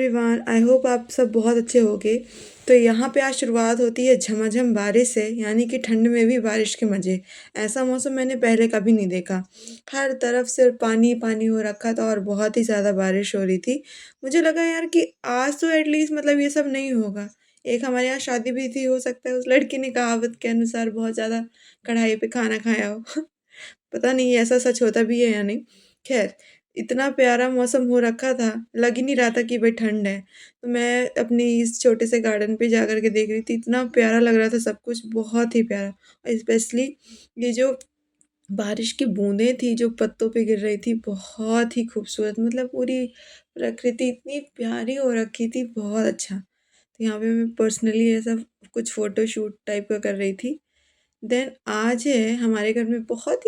Everyone, I hope आप सब बहुत अच्छे होंगे। तो यहाँ पे आज शुरुआत होती है झमाझम बारिश से, यानी कि ठंड में भी बारिश के मज़े। ऐसा मौसम मैंने पहले कभी नहीं देखा। हर तरफ सिर्फ पानी पानी हो रखा था और बहुत ही ज़्यादा बारिश हो रही थी। मुझे लगा यार कि आज तो एटलीस्ट मतलब ये सब नहीं होगा। एक हमारे यहाँ शादी भी थी, हो सकता है उस लड़की ने कहावत के अनुसार बहुत ज़्यादा कढ़ाई पे खाना खाया हो। पता नहीं ऐसा सच होता भी है या नहीं। ख़ैर, इतना प्यारा मौसम हो रखा था, लग ही नहीं रहा था कि भई ठंड है। तो मैं अपने इस छोटे से गार्डन पे जा कर के देख रही थी, इतना प्यारा लग रहा था सब कुछ, बहुत ही प्यारा। और स्पेशली ये जो बारिश की बूँदें थी जो पत्तों पे गिर रही थी, बहुत ही खूबसूरत, मतलब पूरी प्रकृति इतनी प्यारी हो रखी थी, बहुत अच्छा। तो यहाँ पे मैं पर्सनली ऐसा कुछ फ़ोटोशूट टाइप का कर रही थी। देन आज है हमारे घर में बहुत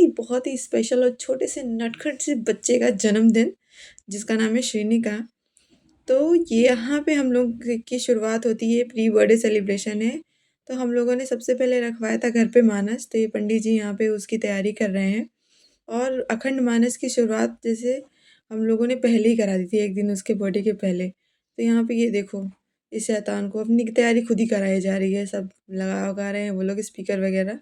ही स्पेशल और छोटे से नटखट से बच्चे का जन्मदिन, जिसका नाम है श्रीनिका। तो ये यहाँ पे हम लोग की शुरुआत होती है, प्री बर्थडे सेलिब्रेशन है। तो हम लोगों ने सबसे पहले रखवाया था घर पे मानस, तो ये पंडित जी यहाँ पे उसकी तैयारी कर रहे हैं। और अखंड मानस की शुरुआत जैसे हम लोगों ने पहले ही करा दी थी, 1 दिन उसके बर्थडे के पहले। तो यहाँ पे ये देखो, इस शैतान को अपनी तैयारी खुद ही कराई जा रही है, सब लगा-वगा रहे हैं वो लोग स्पीकर वगैरह।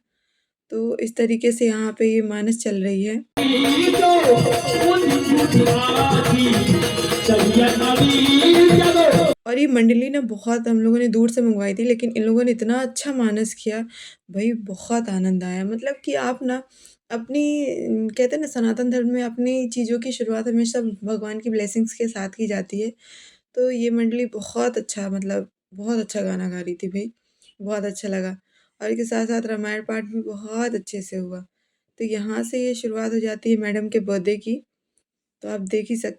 तो इस तरीके से यहाँ पे ये मानस चल रही है। और ये मंडली ना बहुत हम लोगों ने दूर से मंगवाई थी, लेकिन इन लोगों ने इतना अच्छा मानस किया, भई बहुत आनंद आया। मतलब कि आप ना अपनी कहते हैं ना सनातन धर्म में अपनी चीज़ों की शुरुआत हमेशा भगवान की ब्लेसिंग्स के साथ की जाती है। तो ये मंडली बहुत अच्छा, मतलब बहुत अच्छा गाना गा रही थी भई, बहुत अच्छा लगा। और इसके साथ-साथ रामायण पाठ भी बहुत अच्छे से हुआ। तो यहाँ से ये शुरुआत हो जाती है मैडम के बर्थडे की, तो आप देख ही सक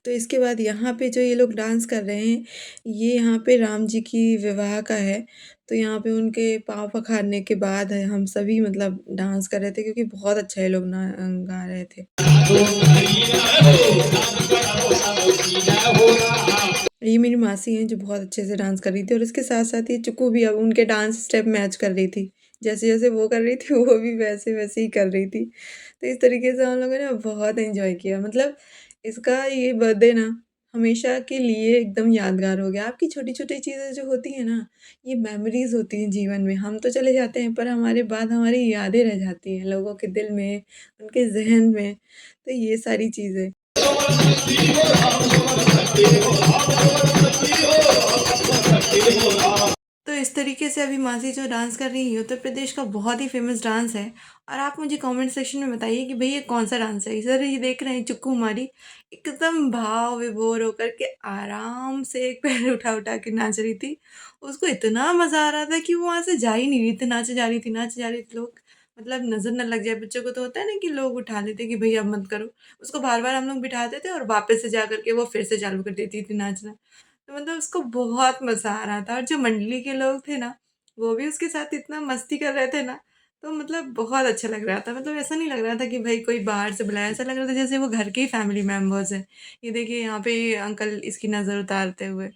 तो इसके बाद यहाँ पे जो ये लोग डांस कर रहे हैं, ये यहाँ पे राम जी की विवाह का है। तो यहाँ पे उनके पाँव पखारने के बाद हम सभी मतलब डांस कर रहे थे, क्योंकि बहुत अच्छा ये लोग गा रहे थे। ये मेरी मासी हैं जो बहुत अच्छे से डांस कर रही थी, और इसके साथ-साथ ये चुक्कू भी अब उनके डांस स्टेप मैच कर रही थी। जैसे-जैसे वो कर रही थी वो भी वैसे-वैसे ही कर रही थी। तो इस तरीके से हम लोगों ने बहुत एन्जॉय किया। मतलब इसका ये बर्थडे ना हमेशा के लिए एकदम यादगार हो गया। आपकी छोटी-छोटी चीज़ें जो होती हैं ना, ये मेमोरीज़ होती हैं जीवन में। हम तो चले जाते हैं, पर हमारे बाद हमारी यादें रह जाती हैं लोगों के दिल में, उनके ज़हन में। तो ये सारी चीज़ें। तो इस तरीके से अभी मासी जो डांस कर रही है, उत्तर प्रदेश का बहुत ही फ़ेमस डांस है। और आप मुझे कमेंट सेक्शन में बताइए कि भई ये कौन-सा डांस है? इधर ये देख रहे हैं चुक्कू हमारी एकदम भाव विभोर होकर के आराम से एक पैर उठा-उठा के नाच रही थी। उसको इतना मज़ा आ रहा था कि वो वहाँ से जा ही नहीं रही थी, नाचे जा रही थी, नाचे जा रही थी। लोग मतलब नज़र ना लग जाए, बच्चों को तो होता है ना कि लोग उठा लेते हैं कि भई अब मत करो। उसको बार-बार हम लोग बिठाते थे और वापस से जा कर के वो फिर से चालू कर देती थी नाचना। तो मतलब उसको बहुत मज़ा आ रहा था, और जो मंडली के लोग थे ना, वो भी उसके साथ इतना मस्ती कर रहे थे ना, तो मतलब बहुत अच्छा लग रहा था। मतलब ऐसा नहीं लग रहा था कि भई कोई बाहर से बुलाया, ऐसा लग रहा था जैसे वो घर के ही फैमिली मेंबर्स हैं। ये देखिए यहाँ पे अंकल इसकी नज़र उतारते हुए।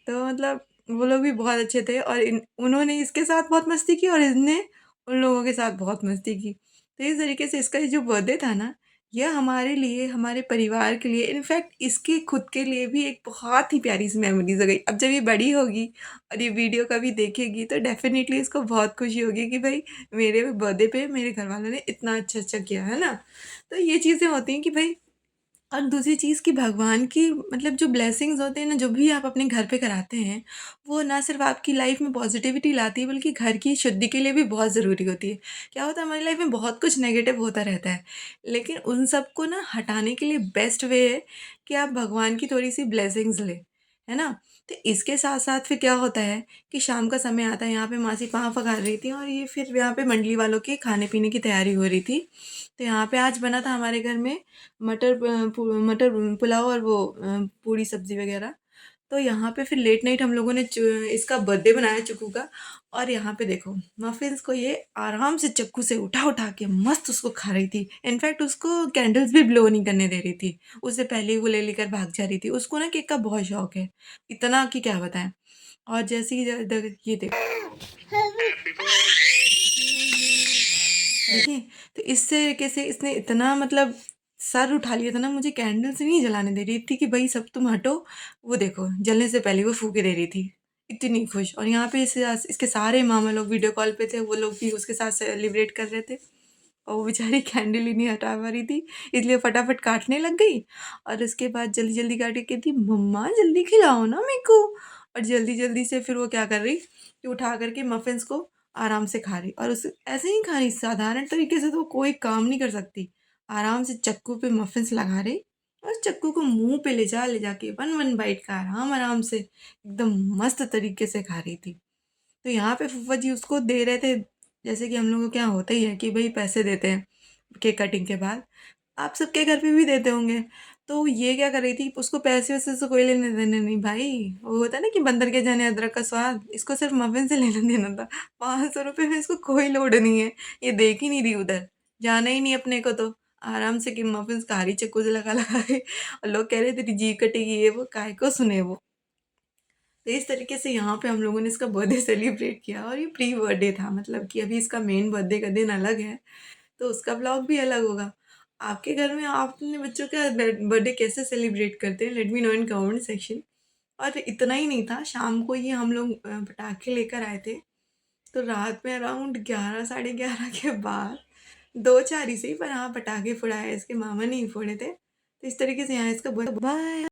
तो मतलब वो लोग भी बहुत अच्छे थे, और इन उन्होंने इसके साथ बहुत मस्ती की और इसने उन लोगों के साथ बहुत मस्ती की। तो इस तरीके से इसका ये जो बर्थडे था ना, यह हमारे लिए, हमारे परिवार के लिए, इनफैक्ट इसके खुद के लिए भी एक बहुत ही प्यारी-सी मेमोरीज़ हो गई। अब जब ये बड़ी होगी और ये वीडियो कभी देखेगी, तो डेफ़िनिटली इसको बहुत खुशी होगी कि भई मेरे बर्थडे पे मेरे घरवालों ने इतना अच्छा-अच्छा किया, है ना? तो ये चीज़ें होती हैं कि भई, और दूसरी चीज़ कि भगवान की मतलब जो ब्लेसिंग्स होते हैं ना, जो भी आप अपने घर पे कराते हैं, वो ना सिर्फ़ आपकी लाइफ़ में पॉज़िटिविटी लाती है, बल्कि घर की शुद्धि के लिए भी बहुत ज़रूरी होती है। क्या होता है, हमारी लाइफ़ में बहुत कुछ नेगेटिव होता रहता है, लेकिन उन सबको ना हटाने के लिए बेस्ट वे है कि आप भगवान की थोड़ी-सी ब्लेसिंग्स लें, है ना? तो इसके साथ-साथ फिर क्या होता है कि शाम का समय आता है, यहाँ पे मासी पाँव पखार रही थी और ये फिर यहाँ पे मंडली वालों के खाने-पीने की तैयारी हो रही थी। तो यहाँ पे आज बना था हमारे घर में मटर पुलाव और वो पूड़ी सब्ज़ी वग़ैरह। तो यहाँ पे फिर लेट नाइट हम लोगों ने इसका बर्थडे बनाया चिक्कू का। और यहाँ पे देखो, मफ़िन्स को ये आराम से चाकू से उठा-उठा के मस्त उसको खा रही थी। इनफैक्ट उसको कैंडल्स भी ब्लो नहीं करने दे रही थी। उससे पहले ही वो ले लेकर भाग जा रही थी। उसको ना केक का बहुत शौक है, इतना कि क्या बताएँ। और जैसे ही द द ये देखो, देखिए, तो इस तरीके से इसने इतना मतलब सर उठा लिया था ना, मुझे कैंडल्स नहीं जलाने दे रही थी कि भई सब तुम हटो, वो देखो जलने से पहले वो फूँके दे रही थी, इतनी खुश। और यहाँ पे इसके सारे मामा लोग वीडियो कॉल पे थे, वो लोग भी उसके साथ सेलिब्रेट कर रहे थे। और वो बेचारी कैंडल ही नहीं हटा पा रही थी, इसलिए फटाफट काटने लग गई और उसके बाद जल्दी-जल्दी काट के कहती, "मम्मा जल्दी खिलाओ ना मेरे को।" और जल्दी-जल्दी से फिर वो क्या कर रही कि उठा कर के मफ़िन्स को आराम से खा रही, और उस ऐसे ही खा रही, साधारण तरीके से तो कोई काम नहीं कर सकती। आराम से चक्कू पे मफ़िन्स लगा रही और चक्कू को मुँह पे ले जाके 1-1 बाइट का आराम-आराम से एकदम मस्त तरीके से खा रही थी। तो यहाँ पे फूफा जी उसको दे रहे थे, जैसे कि हम लोगों के यहाँ होता ही है कि भई पैसे देते हैं केक कटिंग के बाद। आप सबके घर पे भी देते होंगे। तो ये क्या कर रही थी, उसको पैसे-वैसे से कोई लेने-देने नहीं भाई। वो होता है ना कि बंदर के जाने अदरक का स्वाद, इसको सिर्फ़ मफ़िन से लेना-देना था। ₹500 में इसको कोई लोड नहीं है। ये देख ही नहीं रही उधर, जाना ही नहीं अपने को तो। आराम से कि मफ़िन्स खा रही चक्कू से लगा-लगा के, और लोग कह रहे तेरी जीभ कटेगी ये वो, काहे को सुने वो। तो इस तरीके से यहाँ पे हम लोगों ने इसका बर्थडे सेलिब्रेट किया, और ये प्री बर्थडे था, मतलब कि अभी इसका मेन बर्थडे का दिन अलग है, तो उसका व्लॉग भी अलग होगा। आपके घर में आप अपने बच्चों का बर्थडे कैसे सेलिब्रेट करते हैं? Let me know in comment section. और इतना ही नहीं था, शाम को ही हम लोग पटाखे लेकर आए थे, तो रात में अराउंड 11 साढ़े 11 के बाद 2-4 ही सही, पर हाँ, पटाखे फोड़ाए, इसके मामा ने ही फोड़े थे। तो इस तरीके से यहाँ इसका बर्थडे। बाय।